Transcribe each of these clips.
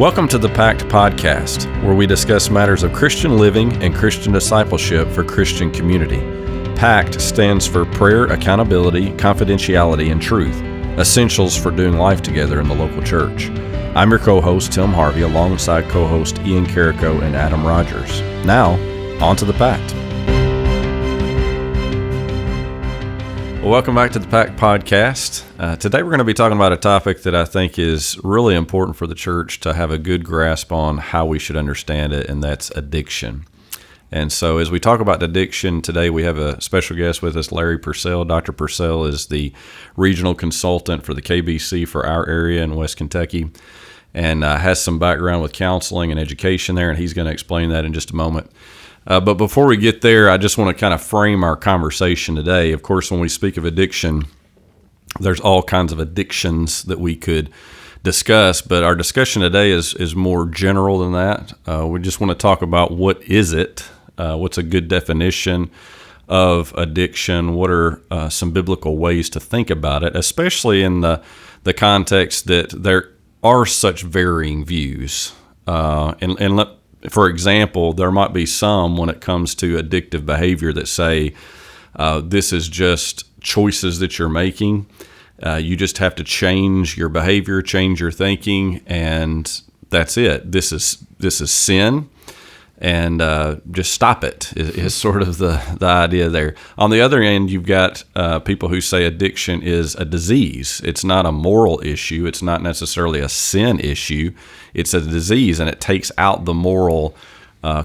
Welcome to the PACT Podcast, where we discuss matters of Christian living and Christian discipleship for Christian community. PACT stands for Prayer, Accountability, Confidentiality, and Truth, essentials for doing life together in the local church. I'm your co-host, Tim Harvey, alongside co-host Ian Carrico and Adam Rogers. Now, on to the PACT. Well, welcome back to the PACT Podcast. Today we're going to be talking about a topic that I think is really important for the church to have a good grasp on how we should understand it, and that's addiction. And so as we talk about addiction today, we have a special guest with us, Larry Purcell. Dr. Purcell is the regional consultant for the KBC for our area in West Kentucky, and has some background with counseling and education there, and he's going to explain that in just a moment. But before we get there, I just want to kind of frame our conversation today. Of course, when we speak of addiction, there's all kinds of addictions that we could discuss, but our discussion today is more general than that. We just want to talk about what is it, what's a good definition of addiction, what are some biblical ways to think about it, especially in the context that there are such varying views. For example, there might be some when it comes to addictive behavior that say this is just choices that you're making. You just have to change your behavior, change your thinking, and that's it. This is sin, and just stop it is sort of the idea there. On the other end, you've got people who say addiction is a disease. It's not a moral issue. It's not necessarily a sin issue. It's a disease, and it takes out the moral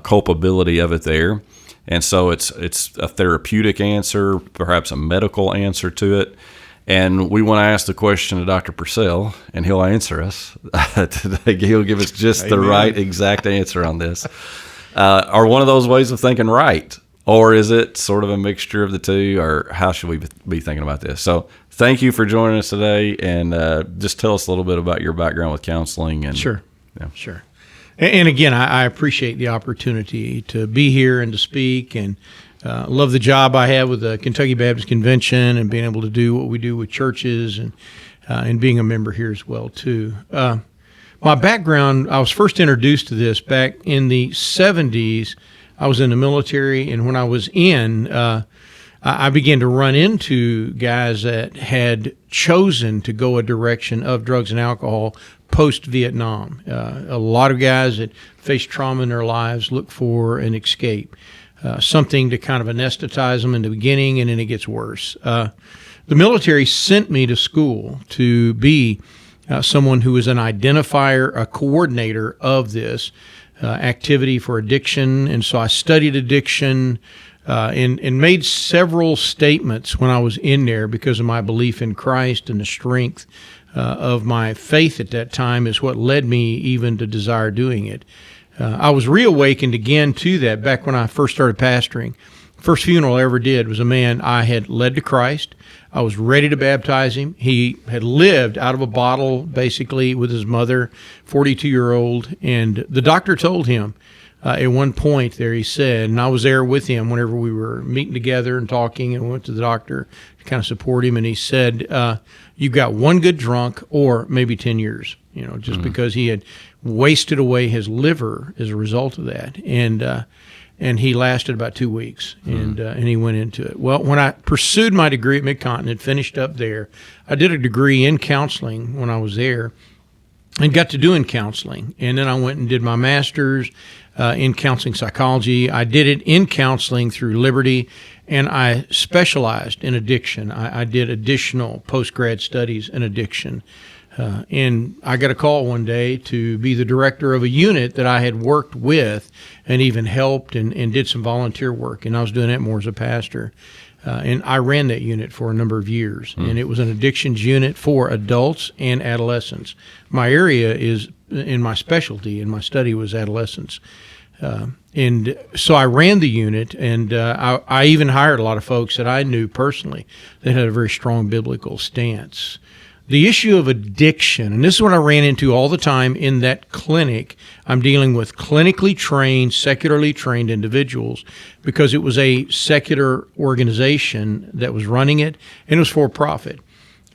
culpability of it there. And so it's a therapeutic answer, perhaps a medical answer to it. And we want to ask the question to Dr. Purcell, and he'll answer us. Today, he'll give us just the right exact answer on this. Are one of those ways of thinking right? Or is it sort of a mixture of the two? Or how should we be thinking about this? So thank you for joining us today. And just tell us a little bit about your background with counseling. And Sure. And again, I appreciate the opportunity to be here and to speak, and love the job I have with the Kentucky Baptist Convention and being able to do what we do with churches, and being a member here as well, too. My background, I was first introduced to this back in the 70s. I was in the military, and when I was in, I began to run into guys that had chosen to go a direction of drugs and alcohol post-Vietnam. A lot of guys that faced trauma in their lives look for an escape, something to kind of anesthetize them in the beginning, and then it gets worse. The military sent me to school to be someone who is an identifier, a coordinator of this activity for addiction. And so I studied addiction and made several statements when I was in there because of my belief in Christ, and the strength of my faith at that time is what led me even to desire doing it. I was reawakened again to that back when I first started pastoring. First funeral I ever did was a man I had led to Christ. I was ready to baptize him. He had lived out of a bottle, basically, with his mother, 42-year-old, and the doctor told him at one point there, he said, and I was there with him whenever we were meeting together and talking, and went to the doctor to kind of support him, and he said, you've got one good drunk or maybe 10 years, just because he had wasted away his liver as a result of that. And he lasted about 2 weeks, and he went into it. Well, when I pursued my degree at Mid-Continent, finished up there, I did a degree in counseling when I was there and got to doing counseling. And then I went and did my master's in counseling psychology. I did it in counseling through Liberty, and I specialized in addiction. I did additional post-grad studies in addiction. And I got a call one day to be the director of a unit that I had worked with and even helped and did some volunteer work. And I was doing that more as a pastor. And I ran that unit for a number of years. And it was an addictions unit for adults and adolescents. My area is, in my specialty, in my study, was adolescents. And so I ran the unit, and I even hired a lot of folks that I knew personally that had a very strong biblical stance. The issue of addiction, and this is what I ran into all the time in that clinic. I'm dealing with clinically trained, secularly trained individuals because it was a secular organization that was running it, and it was for profit.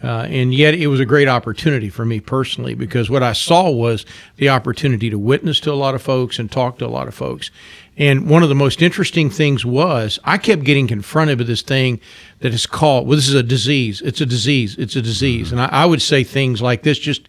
And yet it was a great opportunity for me personally, because what I saw was the opportunity to witness to a lot of folks and talk to a lot of folks. And one of the most interesting things was I kept getting confronted with this thing that is called, well, this is a disease. It's a disease. It's a disease. And I would say things like this, just,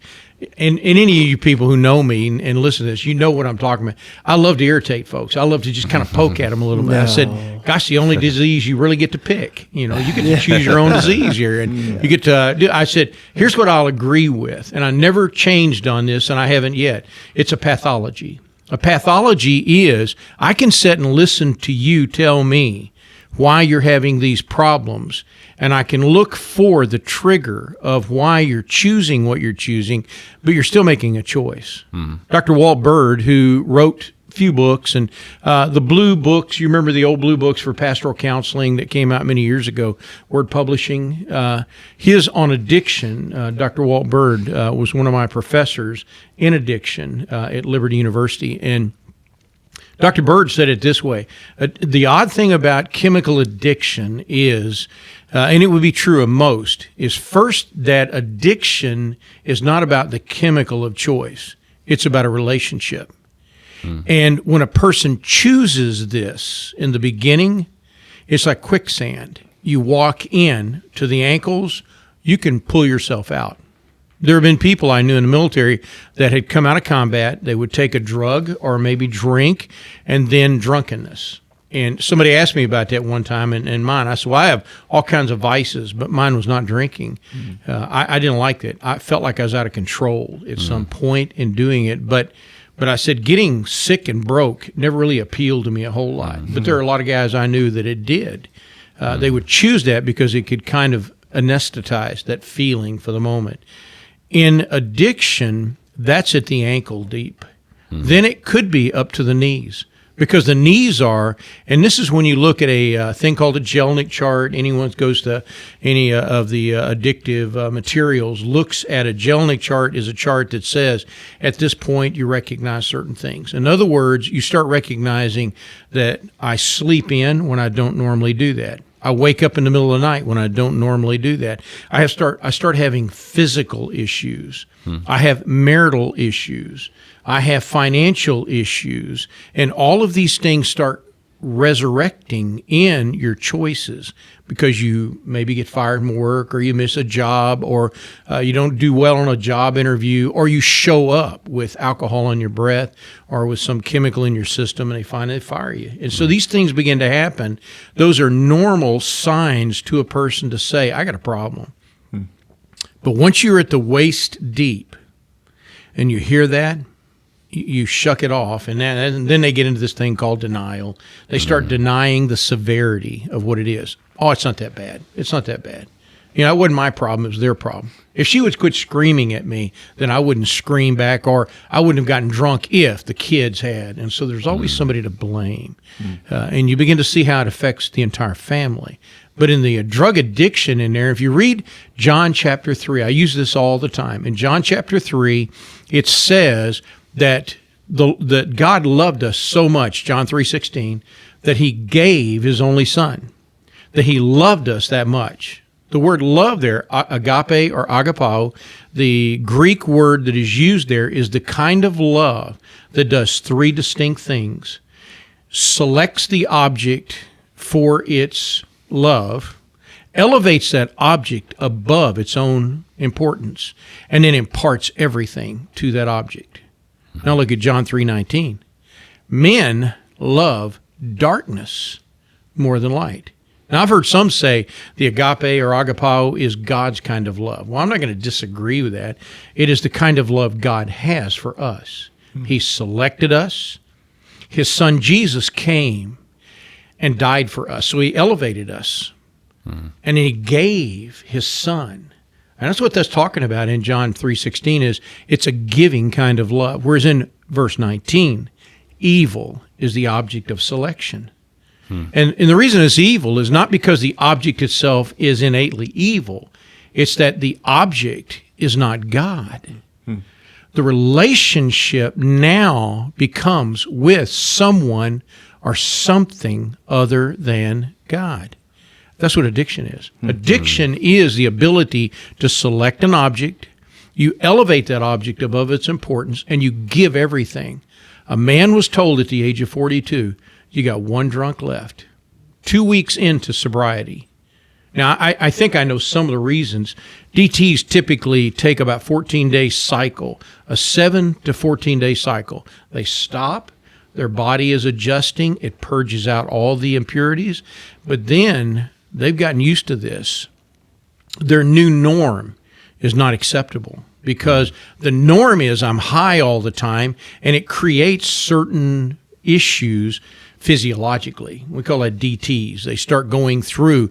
and any of you people who know me and listen to this, you know what I'm talking about. I love to irritate folks. I love to just kind of poke at them a little bit. I said, gosh, the only disease you really get to pick. You know, you get to choose your own disease here. And you get to, I said, here's what I'll agree with. And I never changed on this, and I haven't yet. It's a pathology. A pathology is, I can sit and listen to you tell me why you're having these problems, and I can look for the trigger of why you're choosing what you're choosing, but you're still making a choice. Dr. Walt Bird, who wrote a few books, and the blue books, you remember the old blue books for pastoral counseling that came out many years ago, Word Publishing, his on addiction, Dr. Walt Bird was one of my professors in addiction at Liberty University, and Dr. Bird said it this way: the odd thing about chemical addiction is, and it would be true of most, is first that addiction is not about the chemical of choice. It's about a relationship. And when a person chooses this in the beginning, it's like quicksand. You walk in to the ankles, you can pull yourself out. There have been people I knew in the military that had come out of combat. They would take a drug or maybe drink, and then drunkenness. And somebody asked me about that one time, and mine. I said, well, I have all kinds of vices, but mine was not drinking. I didn't like it. I felt like I was out of control at some point in doing it. But I said, getting sick and broke never really appealed to me a whole lot. But there are a lot of guys I knew that it did. They would choose that because it could kind of anesthetize that feeling for the moment. In addiction, that's at the ankle deep. Then it could be up to the knees, because the knees are, and this is when you look at a thing called a Jellinek chart. Anyone who goes to any of the addictive materials looks at a Jellinek chart is a chart that says, at this point, you recognize certain things. In other words, you start recognizing that I sleep in when I don't normally do that. I wake up in the middle of the night when I don't normally do that. I start having physical issues. I have marital issues. I have financial issues. And all of these things start resurrecting in your choices because you maybe get fired from work, or you miss a job, or you don't do well on a job interview, or you show up with alcohol in your breath or with some chemical in your system and they finally fire you. And so these things begin to happen. Those are normal signs to a person to say, I got a problem. But once you're at the waist deep and you hear that, you shuck it off, and then they get into this thing called denial. They start denying the severity of what it is. Oh, it's not that bad. It's not that bad. You know, it wasn't my problem. It was their problem. If she would quit screaming at me, then I wouldn't scream back, or I wouldn't have gotten drunk if the kids had. And so there's always somebody to blame. And you begin to see how it affects the entire family. But in the drug addiction in there, if you read John chapter 3, I use this all the time. In John chapter 3, it says that God loved us so much, John 3:16, that he gave his only son, that he loved us that much. The word love there, agape or agapao, the Greek word that is used there is the kind of love that does three distinct things: selects the object for its love, elevates that object above its own importance, and then imparts everything to that object. Now look at John 3:19. Men love darkness more than light. Now, I've heard some say the agape or agapao is God's kind of love. Well, I'm not going to disagree with that. It is the kind of love God has for us. He selected us. His son Jesus came and died for us. So he elevated us. And he gave his son. And that's what that's talking about in John 3:16 is it's a giving kind of love. Whereas in verse 19, evil is the object of selection. And the reason it's evil is not because the object itself is innately evil. It's that the object is not God. The relationship now becomes with someone or something other than God. That's what addiction is. Addiction is the ability to select an object, you elevate that object above its importance, and you give everything. A man was told at the age of 42, you got one drunk left, 2 weeks into sobriety. Now, I think I know some of the reasons. DTs typically take about 14-day cycle, a 7 to 14-day cycle. They stop. Their body is adjusting. It purges out all the impurities. But then they've gotten used to this. Their new norm is not acceptable because the norm is I'm high all the time, and it creates certain issues physiologically. We call that DTs. They start going through.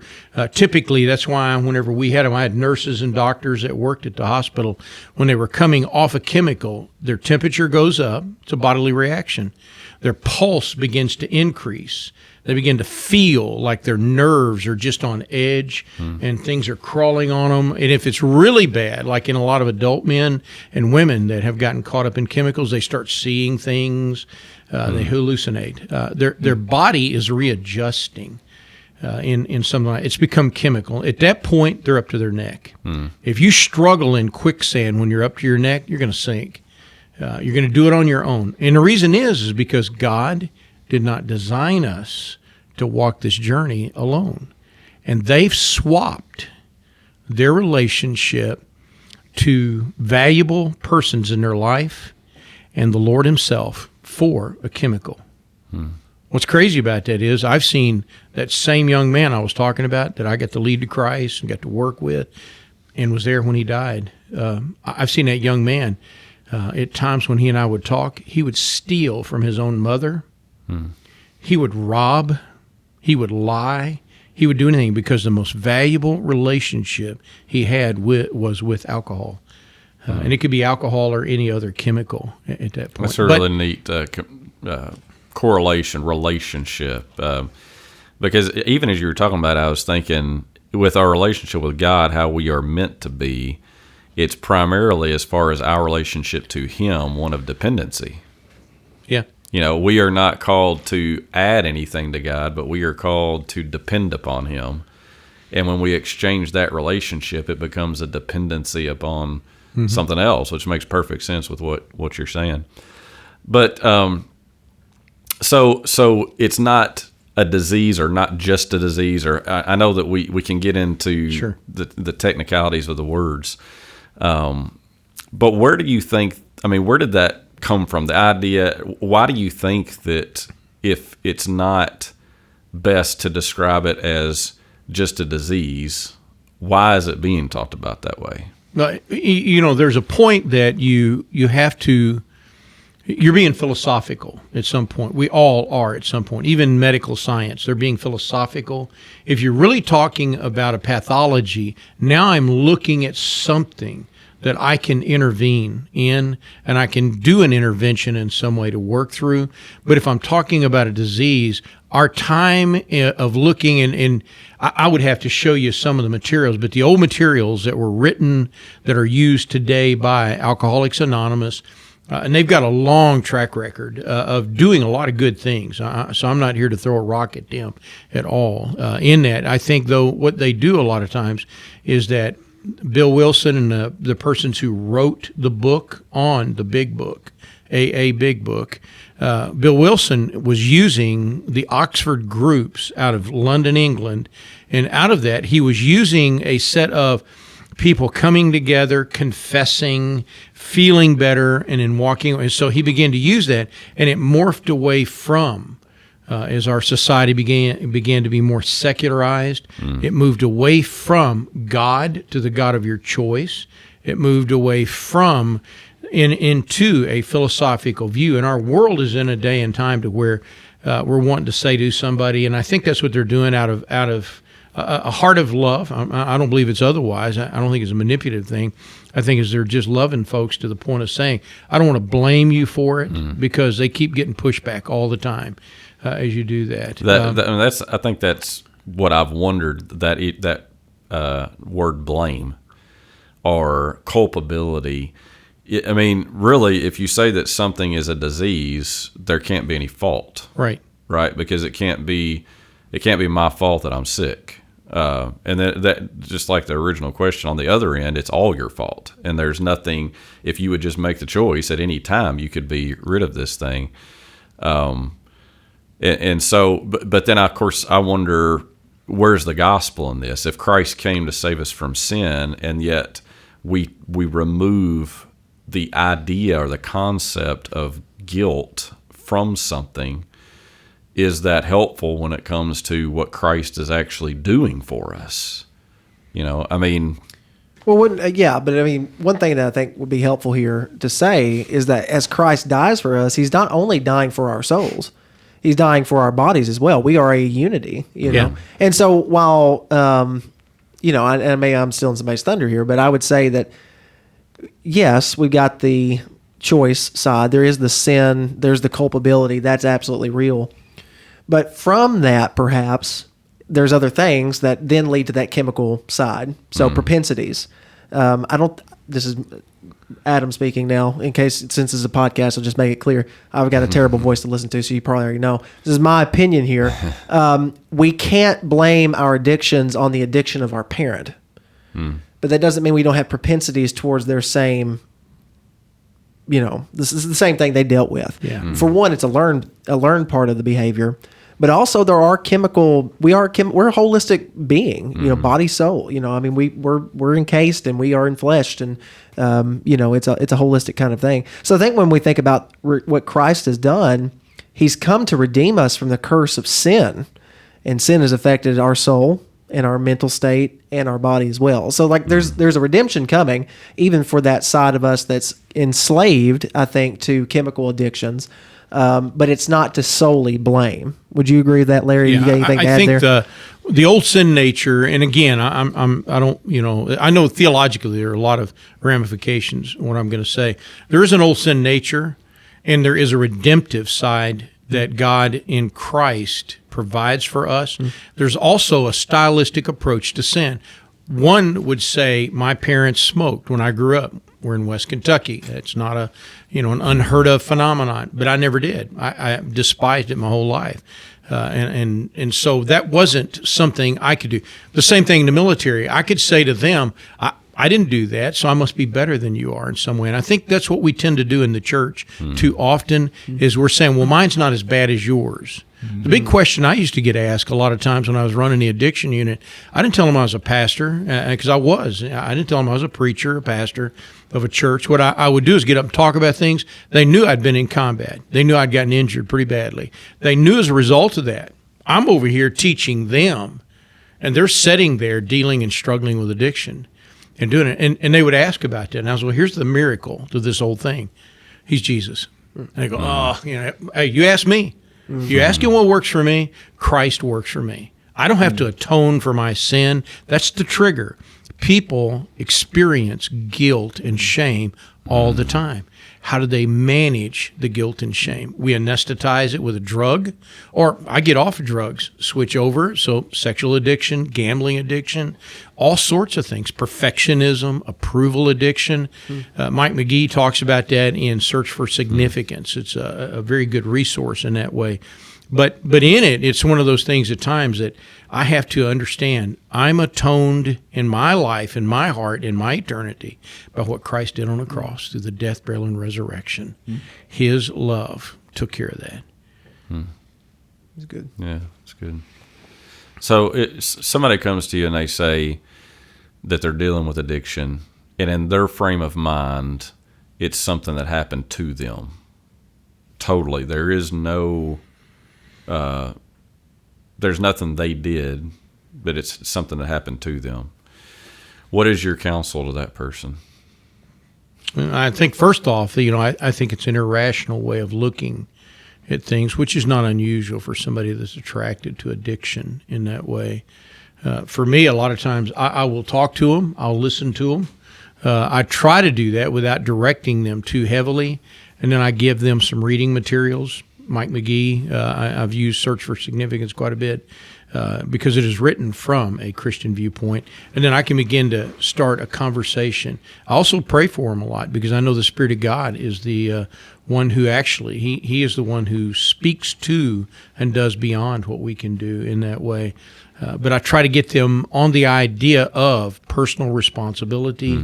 Typically, that's why whenever we had them, I had nurses and doctors that worked at the hospital. When they were coming off a chemical, their temperature goes up. It's a bodily reaction. Their pulse begins to increase. They begin to feel like their nerves are just on edge and things are crawling on them. And if it's really bad, like in a lot of adult men and women that have gotten caught up in chemicals, they start seeing things. They hallucinate. Their body is readjusting in some way. It's become chemical. At that point, they're up to their neck. If you struggle in quicksand when you're up to your neck, you're going to sink. You're going to do it on your own. And the reason is because God did not design us to walk this journey alone. And they've swapped their relationship to valuable persons in their life and the Lord himself for a chemical. What's crazy about that is I've seen that same young man I was talking about that I got to lead to Christ and got to work with and was there when he died. I've seen that young man at times when he and I would talk, he would steal from his own mother. He would rob. He would lie. He would do anything because the most valuable relationship he had was with alcohol. And it could be alcohol or any other chemical at that point. That's a really neat correlation, relationship. Because even as you were talking about it, I was thinking with our relationship with God, how we are meant to be, it's primarily, as far as our relationship to him, one of dependency. Yeah. You know, we are not called to add anything to God, but we are called to depend upon him. And when we exchange that relationship, it becomes a dependency upon something else, which makes perfect sense with what you're saying. But so it's not a disease, or not just a disease, or I know that we can get into the technicalities of the words. But where do you think, where did that come from? The idea, why do you think that if it's not best to describe it as just a disease, why is it being talked about that way? You know, there's a point that you have to, you're being philosophical at some point. We all are at some point. Even medical science, they're being philosophical. If you're really talking about a pathology, now I'm looking at something that I can intervene in, and I can do an intervention in some way to work through. But if I'm talking about a disease, our time of looking, and I would have to show you some of the materials, but the old materials that were written that are used today by Alcoholics Anonymous, and they've got a long track record of doing a lot of good things. So I'm not here to throw a rock at them at all. In that, I think, though, what they do a lot of times is that Bill Wilson and the persons who wrote the book on the Big Book, AA Big Book, Bill Wilson was using the Oxford groups out of London, England, and out of that he was using a set of people coming together, confessing, feeling better, and in walking. And so he began to use that, and it morphed away from, as our society began to be more secularized, it moved away from God to the God of your choice. It moved away from into a philosophical view. And our world is in a day and time to where we're wanting to say to somebody, and I think that's what they're doing out of a heart of love. I don't believe it's otherwise. I don't think it's a manipulative thing. I think is they're just loving folks to the point of saying, I don't want to blame you for it, because they keep getting pushback all the time as you do that. I think that's what I've wondered, that word blame or culpability. Really, if you say that something is a disease, there can't be any fault. Right. Because it can't be my fault that I'm sick. And that just like the original question on the other end, it's all your fault. And there's nothing, if you would just make the choice at any time, you could be rid of this thing. And so, but then of course I wonder, where's the gospel in this? If Christ came to save us from sin, and yet we remove the idea or the concept of guilt from something, is that helpful when it comes to what Christ is actually doing for us? I mean... Well, yeah, but I mean, one thing that I think would be helpful here to say is that as Christ dies for us, he's not only dying for our souls, he's dying for our bodies as well. We are a unity, know. And so while, and maybe I'm stealing somebody's thunder here, but I would say that, yes, we've got the choice side. There is the sin. There's the culpability. That's absolutely real. But from that, perhaps, there's other things that then lead to that chemical side. So propensities. This is Adam speaking now, since this is a podcast, I'll just make it clear. I've got a terrible voice to listen to, so you probably already know. This is my opinion here. We can't blame our addictions on the addiction of our parent. But that doesn't mean we don't have propensities towards their same, this is the same thing they dealt with. Yeah. For one, it's a learned part of the behavior. But also there are we're a holistic being, body, soul, I mean, we're encased and we are enfleshed, and, it's a holistic kind of thing. So I think when we think about what Christ has done, he's come to redeem us from the curse of sin, and sin has affected our soul and our mental state and our body as well. So there's a redemption coming, even for that side of us that's enslaved, I think, to chemical addictions. But it's not to solely blame. Would you agree with that, Larry? Yeah, you got anything to add I think there? the old sin nature, and again, I don't, I know theologically there are a lot of ramifications in what I'm going to say. There is an old sin nature, and there is a redemptive side that God in Christ provides for us. There's also a stylistic approach to sin. One would say, my parents smoked when I grew up. We're in West Kentucky. It's not an unheard of phenomenon, but I never did. I despised it my whole life. And so that wasn't something I could do. The same thing in the military. I could say to them, I didn't do that, so I must be better than you are in some way. And I think that's what we tend to do in the church too often, is we're saying, well, mine's not as bad as yours. The big question I used to get asked a lot of times when I was running the addiction unit, I didn't tell them I was a pastor, because I was. I didn't tell them I was a preacher, a pastor of a church. What I would do is get up and talk about things. They knew I'd been in combat. They knew I'd gotten injured pretty badly. They knew as a result of that, I'm over here teaching them, and they're sitting there dealing and struggling with addiction and doing it. And they would ask about that. And I was, well, here's the miracle to this whole thing. He's Jesus. And they go, hey, you ask me. You asking what works for me? Christ works for me. I don't have to atone for my sin. That's the trigger. People experience guilt and shame all the time. How do they manage the guilt and shame? We anesthetize it with a drug, or I get off of drugs, switch over. So sexual addiction, gambling addiction, all sorts of things, perfectionism, approval addiction. Mike McGee talks about that in Search for Significance. It's a very good resource in that way. But in it, it's one of those things at times that I have to understand. I'm atoned in my life, in my heart, in my eternity by what Christ did on the cross through the death, burial, and resurrection. His love took care of that. It's good. Yeah, it's good. So somebody comes to you and they say that they're dealing with addiction, and in their frame of mind, it's something that happened to them. Totally. There is no... there's nothing they did, but it's something that happened to them. What is your counsel to that person? I think first off, I think it's an irrational way of looking at things, which is not unusual for somebody that's attracted to addiction in that way. For me, a lot of times I will talk to them, I'll listen to them. I try to do that without directing them too heavily, and then I give them some reading materials. Mike McGee, I've used Search for Significance quite a bit because it is written from a Christian viewpoint. And then I can begin to start a conversation. I also pray for them a lot because I know the Spirit of God is the one who actually, he is the one who speaks to and does beyond what we can do in that way. But I try to get them on the idea of personal responsibility,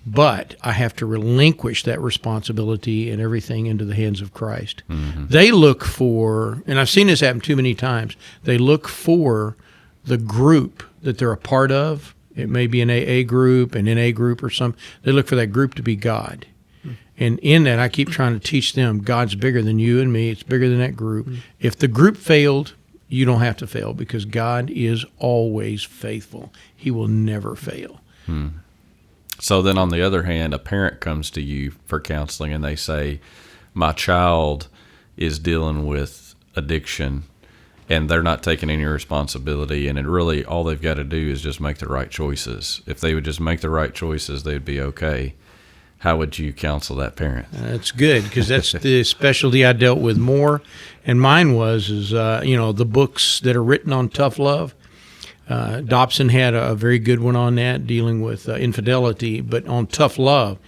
but I have to relinquish that responsibility and everything into the hands of Christ. They look for, and I've seen this happen too many times, they look for the group that they're a part of. It may be an AA group, an NA group or something. They look for that group to be God. And in that, I keep trying to teach them God's bigger than you and me. It's bigger than that group. If the group failed, you don't have to fail because God is always faithful. He will never fail. So then on the other hand, a parent comes to you for counseling and they say, my child is dealing with addiction and they're not taking any responsibility, and it really all they've got to do is just make the right choices. If they would just make the right choices, they'd be okay. How would you counsel that parent? That's good because that's the specialty I dealt with more, and mine was the books that are written on tough love. Dobson had a very good one on that, dealing with infidelity, but on tough love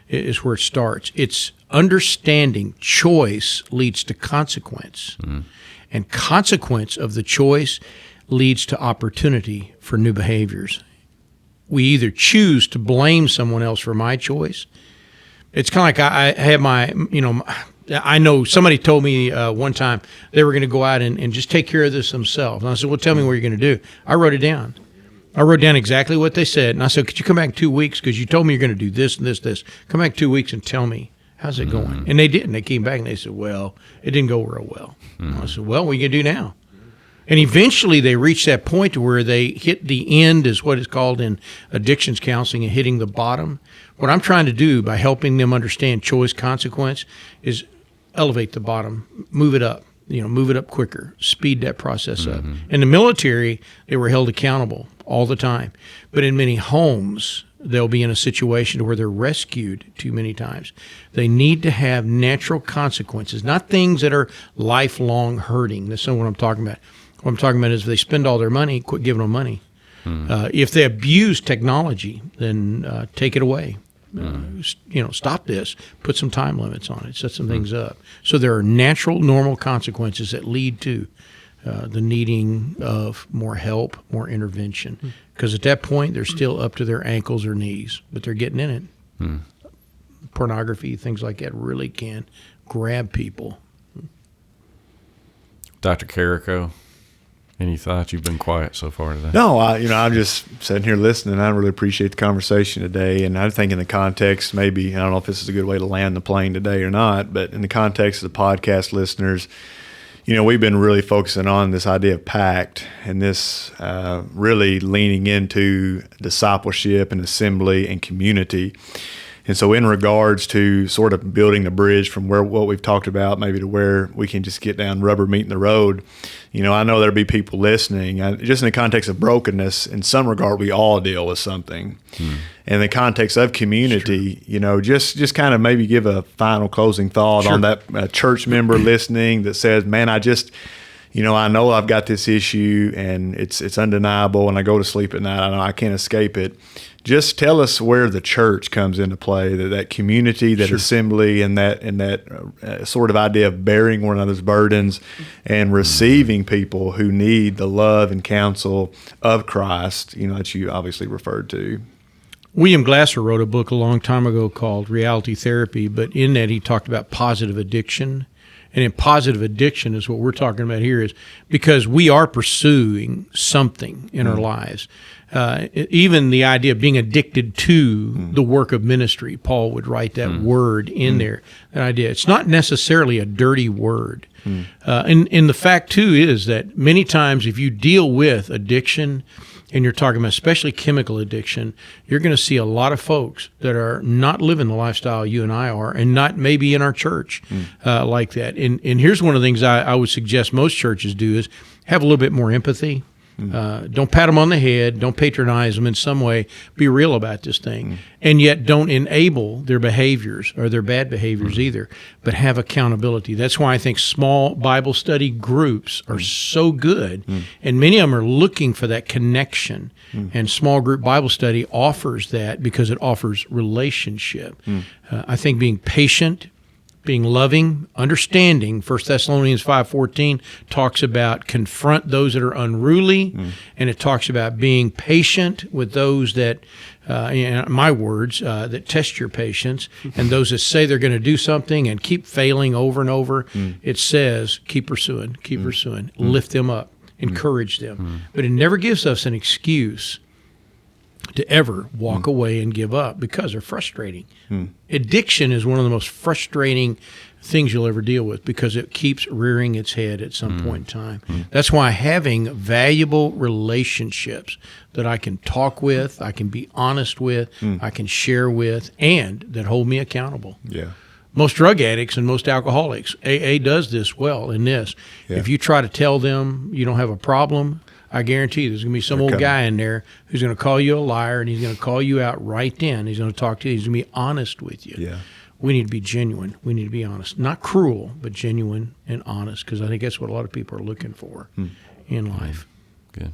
is where it starts. It's understanding choice leads to consequence, and consequence of the choice leads to opportunity for new behaviors. We either choose to blame someone else for my choice. It's kind of like I have I know somebody told me one time they were going to go out and just take care of this themselves. And I said, well, tell me what you're going to do. I wrote it down. I wrote down exactly what they said. And I said, could you come back in 2 weeks? Because you told me you're going to do this and this, this. Come back 2 weeks and tell me, how's it going? And they didn't. They came back and they said, well, it didn't go real well. I said, well, what are you going to do now? And eventually they reached that point to where they hit the end, is what is called in addictions counseling, and hitting the bottom. What I'm trying to do by helping them understand choice consequence is elevate the bottom, move it up, move it up quicker, speed that process up. In the military, they were held accountable all the time. But in many homes, they'll be in a situation where they're rescued too many times. They need to have natural consequences, not things that are lifelong hurting. That's not what I'm talking about. What I'm talking about is if they spend all their money, quit giving them money. If they abuse technology, then take it away. Stop this. Put some time limits on it. Set some things up. So there are natural, normal consequences that lead to the needing of more help, more intervention. Because at that point, they're still up to their ankles or knees, but they're getting in it. Pornography, things like that really can grab people. Dr. Carrico, any thoughts? You've been quiet so far today. No, I'm just sitting here listening. I really appreciate the conversation today, and I think in the context, maybe I don't know if this is a good way to land the plane today or not, but in the context of the podcast listeners, we've been really focusing on this idea of PACT and this really leaning into discipleship and assembly and community. And so in regards to sort of building the bridge from what we've talked about maybe to where we can just get down rubber meeting the road, I know there'll be people listening. Just in the context of brokenness, in some regard, we all deal with something. In the context of community, just kind of maybe give a final closing thought on that church member listening that says, man, I know I've got this issue and it's undeniable, and I go to sleep at night. I know I can't escape it. Just tell us where the church comes into play, that community, that assembly, and that sort of idea of bearing one another's burdens and receiving people who need the love and counsel of Christ, that you obviously referred to. William Glasser wrote a book a long time ago called Reality Therapy, but in that he talked about positive addiction. And in positive addiction is what we're talking about here, is because we are pursuing something in our lives. Even the idea of being addicted to the work of ministry, Paul would write that word in there, that idea. It's not necessarily a dirty word. And the fact, too, is that many times if you deal with addiction, and you're talking about especially chemical addiction, you're going to see a lot of folks that are not living the lifestyle you and I are, and not maybe in our church like that. And here's one of the things I would suggest most churches do is have a little bit more empathy. Don't pat them on the head. Don't patronize them in some way. Be real about this thing. And yet don't enable their behaviors or their bad behaviors either, but have accountability. That's why I think small Bible study groups are so good. And many of them are looking for that connection. And small group Bible study offers that because it offers relationship. I think being patient, being loving, understanding. 1 Thessalonians 5:14 talks about confront those that are unruly, and it talks about being patient with those that, in my words, that test your patience, and those that say they're going to do something and keep failing over and over. It says, keep pursuing, lift them up, encourage them. But it never gives us an excuse to ever walk away and give up because they're frustrating. Addiction is one of the most frustrating things you'll ever deal with because it keeps rearing its head at some point in time. That's why having valuable relationships that I can talk with, I can be honest with, I can share with, and that hold me accountable. Yeah. Most drug addicts and most alcoholics, AA does this well in this. Yeah. If you try to tell them you don't have a problem, I guarantee you there's going to be some old guy in there who's going to call you a liar, and he's going to call you out right then. He's going to talk to you. He's going to be honest with you. Yeah. We need to be genuine. We need to be honest. Not cruel, but genuine and honest, because I think that's what a lot of people are looking for in life. Good.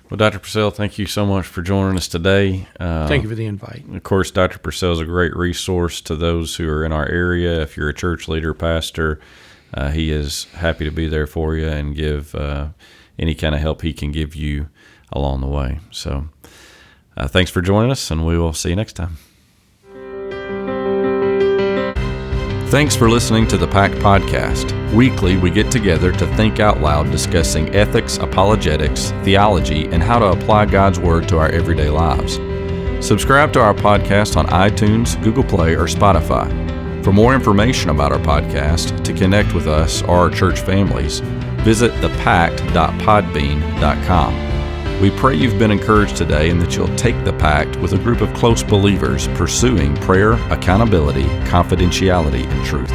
Well, Dr. Purcell, thank you so much for joining us today. Thank you for the invite. Of course, Dr. Purcell is a great resource to those who are in our area. If you're a church leader, pastor, he is happy to be there for you and give any kind of help he can give you along the way. So thanks for joining us, and we will see you next time. Thanks for listening to the PAC Podcast. Weekly, we get together to think out loud, discussing ethics, apologetics, theology, and how to apply God's Word to our everyday lives. Subscribe to our podcast on iTunes, Google Play, or Spotify. For more information about our podcast, to connect with us or our church families, visit thepact.podbean.com. We pray you've been encouraged today and that you'll take the pact with a group of close believers pursuing prayer, accountability, confidentiality, and truth.